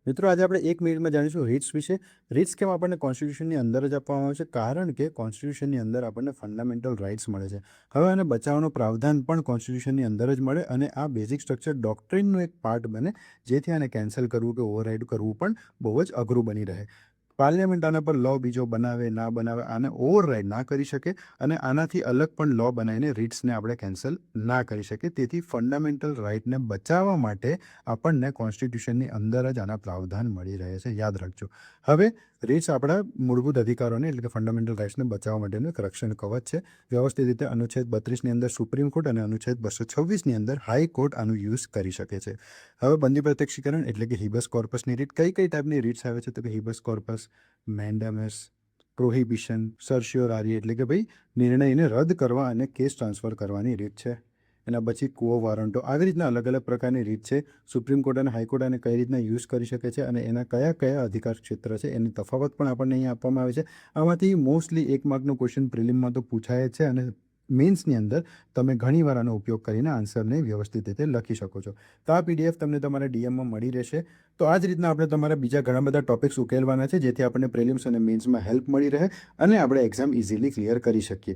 મિત્રો આજે આપણે 1 મિનિટમાં જાણીશું રીટ્સ વિશે. રીટ્સ કેમ આપણને કોન્સ્ટિટ્યુશનની અંદર જ આપવામાં આવે છે? કારણ કે કોન્સ્ટિટ્યુશનની અંદર આપણને ફંડામેન્ટલ રાઇટ્સ મળે છે. હવે આને બચાવવાનો પ્રાવધાન પણ કોન્સ્ટિટ્યુશનની અંદર જ મળે અને આ બેઝિક સ્ટ્રક્ચર ડોક્ટ્રિનનું એક પાર્ટ બને, જેથી આને કેન્સલ કરવું કે ઓવરરાઇડ કરવું પણ બહુ જ અઘરું બની રહે. પાર્લિયામેન્ટ આના પર લો બીજો બનાવે ના બનાવે, આને ઓવરરાઇડ ના કરી શકે અને આનાથી અલગ પણ લો બનાવીને રીટ્સને આપણે કેન્સલ ના કરી શકીએ. તેથી ફંડામેન્ટલ રાઇટને બચાવવા માટે આપણને કોન્સ્ટિટ્યુશનની અંદર જ આના પ્રાવધાન મળી રહે છે. યાદ રાખજો. હવે રીટ્સ આપણા મૂળભૂત અધિકારોને એટલે કે ફંડામેન્ટલ રાઇટ્સને બચાવવા માટેનું એક રક્ષણ કવચ છે. વ્યવસ્થિત રીતે અનુચ્છેદ 32ની અંદર સુપ્રીમ કોર્ટ અને અનુચ્છેદ 226ની અંદર હાઈકોર્ટ આનું યુઝ કરી શકે છે. હવે બંદી પ્રત્યક્ષીકરણ એટલે કે હિબસ કોર્પસની રીત. કઈ ટાઈપની રીટ્સ આવે છે? તો કે હિબસ કોર્પસ, મેન્ડામસ, પ્રોહિબિશન, સર્શ્યોરારી એટલે કે ભાઈ નિર્ણયને રદ કરવા અને કેસ ટ્રાન્સફર કરવાની રીત છે. એના પછી કુઓ વારંટો. આવી રીતના અલગ અલગ પ્રકારની રીત છે. સુપ્રીમ કોર્ટ અને હાઈકોર્ટ આને કઈ રીતના યુઝ કરી શકે છે અને એના કયા કયા અધિકાર ક્ષેત્ર છે એની તફાવત પણ આપણને અહીંયા આપવામાં આવે છે. આમાંથી મોસ્ટલી 1 માર્કનો ક્વેશ્ચન પ્રિલિમમાં તો પૂછાય જ છે અને મેન્સની અંદર તમે ઘણીવાર આનો ઉપયોગ કરીને આન્સરને વ્યવસ્થિત રીતે લખી શકો છો. તો આ પીડીએફ તમને તમારા ડીએમમાં મળી રહેશે. તો આ જ રીતના આપણે તમારા બીજા ઘણા બધા ટોપિક્સ ઉકેલવાના છે, જેથી આપણને પ્રિલિમ્સ અને મેન્સમાં હેલ્પ મળી રહે અને આપણે એક્ઝામ ઇઝીલી ક્લિયર કરી શકીએ.